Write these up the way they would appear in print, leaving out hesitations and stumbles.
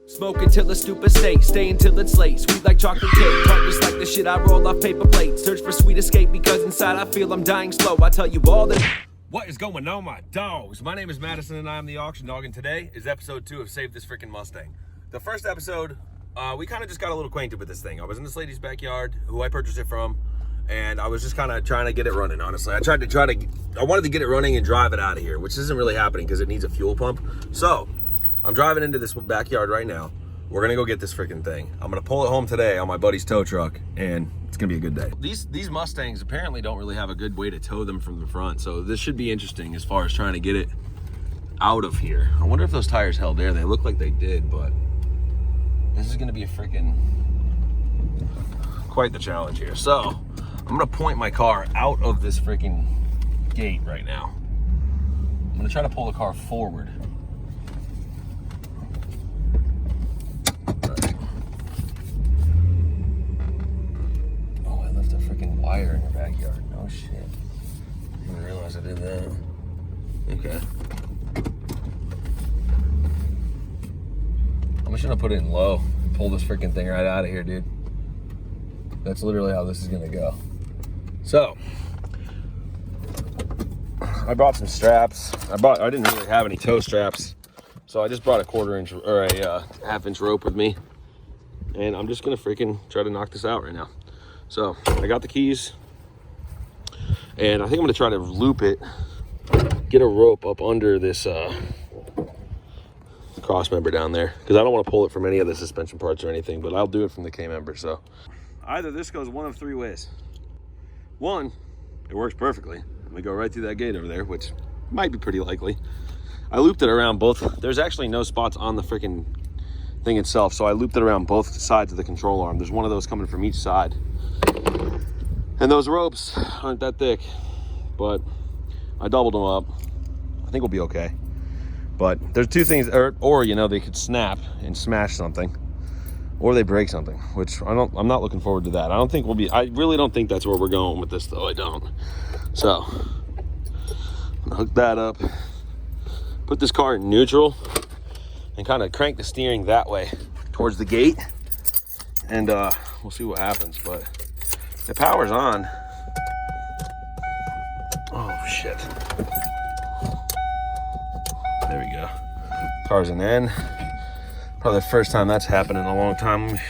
Smoking till a stupid state, stay until it's late. Sweet like chocolate cake, talk just like the shit I roll off paper plates. Search for sweet escape because inside I feel I'm dying slow. I tell you all this. What is going on, my dogs? My name is Madison and I am the Auction Dog, and today is episode 2 of Save This Freaking Mustang. The first episode, we kind of just got a little acquainted with this thing. I was in this lady's backyard who I purchased it from, and I was just kind of trying to get it running, honestly. I wanted to get it running and drive it out of here, which isn't really happening because it needs a fuel pump. So, I'm driving into this backyard right now. We're gonna go get this freaking thing. I'm gonna pull it home today on my buddy's tow truck, and it's gonna be a good day. These Mustangs apparently don't really have a good way to tow them from the front, so this should be interesting as far as trying to get it out of here. I wonder if those tires held air. They look like they did, but this is gonna be a freaking quite the challenge here. So I'm gonna point my car out of this freaking gate right now. I'm gonna try to pull the car forward. Wire in your backyard. No shit. I didn't realize I did that. Okay. I'm just gonna put it in low and pull this freaking thing right out of here, dude. That's literally how this is gonna go. So, I brought some straps. I didn't really have any tow straps, so I just brought a 1/4 inch or a 1/2 inch rope with me, and I'm just gonna freaking try to knock this out right now. So I got the keys, and I think I'm gonna try to loop it, get a rope up under this cross member down there, because I don't want to pull it from any of the suspension parts or anything, but I'll do it from the K member. So either this goes one of 3 ways. One, it works perfectly. We go right through that gate over there, which might be pretty likely. I looped it around both. There's actually no spots on the freaking thing itself, so I looped it around both sides of the control arm. There's one of those coming from each side. And those ropes aren't that thick, but I doubled them up. I think we'll be okay. But there's 2 things, or you know, they could snap and smash something, or they break something, which I'm not looking forward to that. I really don't think that's where we're going with this, though. I don't. So, I'm gonna hook that up, put this car in neutral, and kind of crank the steering that way towards the gate, and we'll see what happens. But the power's on. Oh shit. There we go. Car's in N. Probably the first time that's happened in a long time. Let me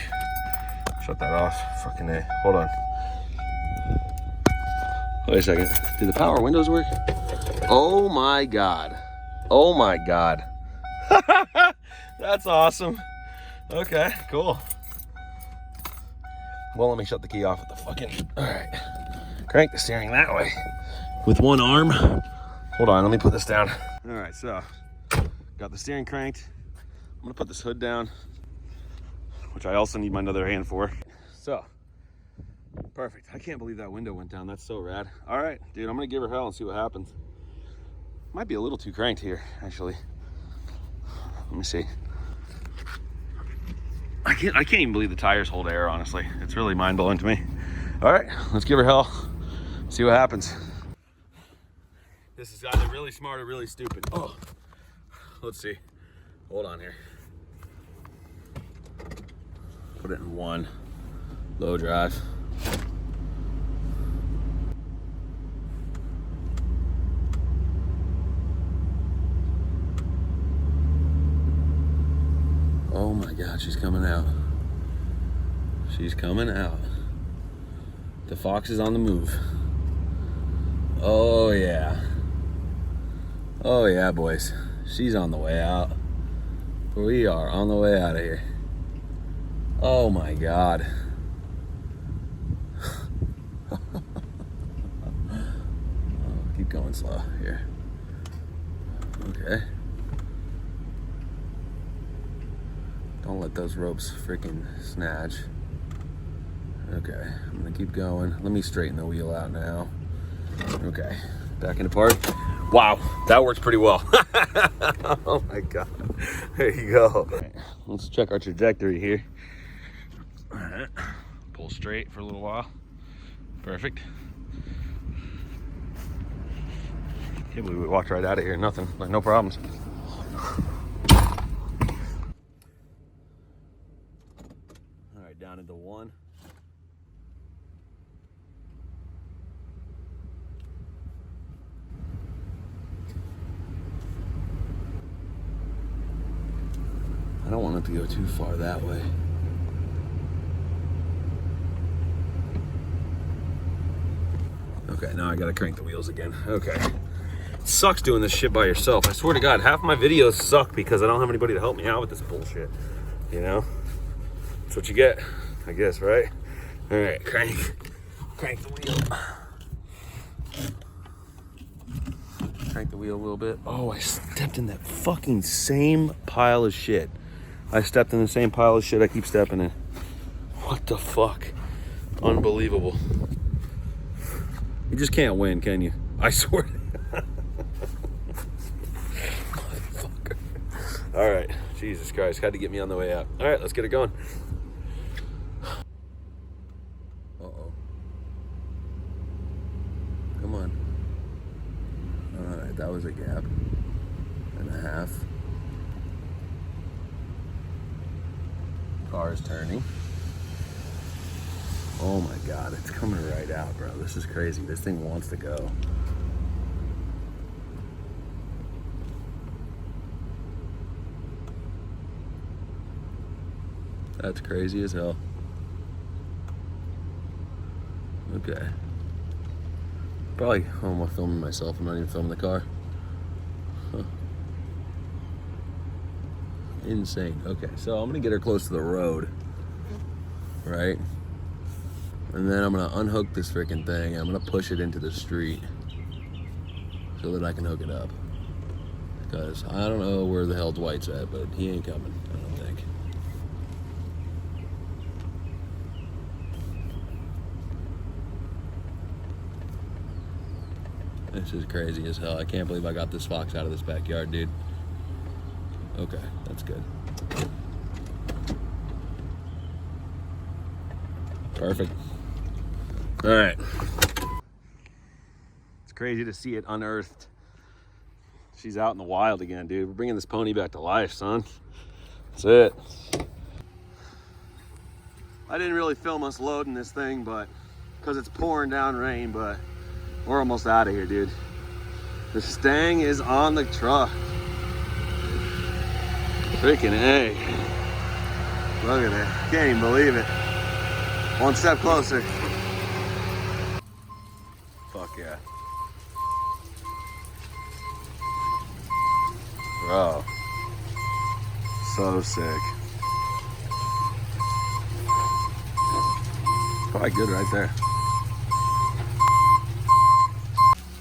shut that off. Fucking A. Hold on. Wait a second. Do the power windows work? Oh my god. Oh my god. That's awesome. Okay, cool. Well, let me shut the key off with the fucking... Alright. Crank the steering that way with one arm. Hold on, let me put this down. Alright, so got the steering cranked. I'm gonna put this hood down, which I also need my other hand for. So, perfect. I can't believe that window went down. That's so rad. Alright, dude, I'm gonna give her hell and see what happens. Might be a little too cranked here, actually. Let me see. I can't even believe the tires hold air, honestly. It's really mind-blowing to me. All right, let's give her hell. See what happens. This is either really smart or really stupid. Oh, let's see. Hold on here. Put it in 1. Low drive. Oh my god, she's coming out. She's coming out. The fox is on the move. Oh yeah. Oh yeah, boys. She's on the way out. We are on the way out of here. Oh my god. Oh, keep going slow here. Okay. Don't let those ropes freaking snatch. Okay, I'm gonna keep going. Let me straighten the wheel out now. Okay, back into park. Wow, that works pretty well. Oh my god. There you go. Right, let's check our trajectory here. All right, pull straight for a little while. Perfect. Can't believe we walked right out of here. Nothing, like no problems. down into one. I don't want it to go too far that way. Okay, now I gotta crank the wheels again. Okay. It sucks doing this shit by yourself. I swear to God, half my videos suck because I don't have anybody to help me out with this bullshit. You know? That's what you get, I guess, right? All right, crank the wheel. Crank the wheel a little bit. Oh, I stepped in that fucking same pile of shit. I stepped in the same pile of shit I keep stepping in. What the fuck? Unbelievable. You just can't win, can you? I swear. Motherfucker. All right, Jesus Christ, had to get me on the way out. All right, let's get it going. Uh-oh. Come on. All right, that was a gap and a half. Car is turning. Oh my God, it's coming right out, bro. This is crazy. This thing wants to go. That's crazy as hell. Okay. Probably, oh, I'm filming myself. I'm not even filming the car. Huh. Insane. Okay, so I'm gonna get her close to the road, right? And then I'm gonna unhook this freaking thing. I'm gonna push it into the street so that I can hook it up. Because I don't know where the hell Dwight's at, but he ain't coming, I don't think. This is crazy as hell. I can't believe I got this fox out of this backyard, dude. Okay, that's good. Perfect. All right. It's crazy to see it unearthed. She's out in the wild again, dude. We're bringing this pony back to life, son. That's it. I didn't really film us loading this thing, but because it's pouring down rain, but we're almost out of here, dude. The Mustang is on the truck. Freaking A. Look at it. Can't even believe it. One step closer. Fuck yeah. Bro. So sick. Probably good right there.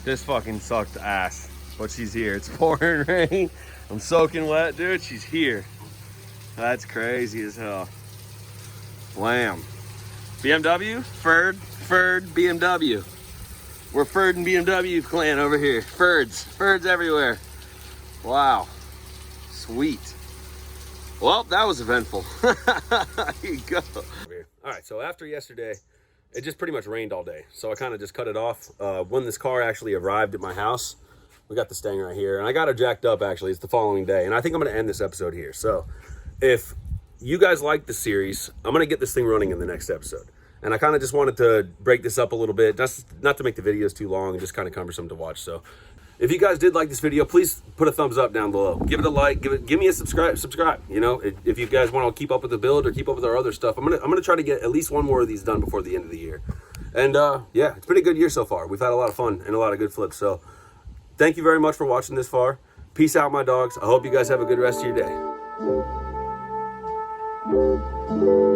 This fucking sucked ass, but she's here. It's pouring rain. I'm soaking wet, dude. She's here. That's crazy as hell. Blam. BMW, Ford, BMW. We're Ford and BMW clan over here. Fords everywhere. Wow. Sweet. Well, that was eventful. Here you go. All right, so after yesterday, it just pretty much rained all day. So I kind of just cut it off. When this car actually arrived at my house, we got the Mustang right here. And I got her jacked up, actually. It's the following day. And I think I'm going to end this episode here. So if you guys like the series, I'm going to get this thing running in the next episode. And I kind of just wanted to break this up a little bit, not to make the videos too long and just kind of cumbersome to watch. So if you guys did like this video, please put a thumbs up down below. Give it a like, give me a subscribe. You know, if you guys want to keep up with the build or keep up with our other stuff, I'm gonna try to get at least one more of these done before the end of the year. And yeah, it's been a good year so far. We've had a lot of fun and a lot of good flips. So thank you very much for watching this far. Peace out, my dogs. I hope you guys have a good rest of your day.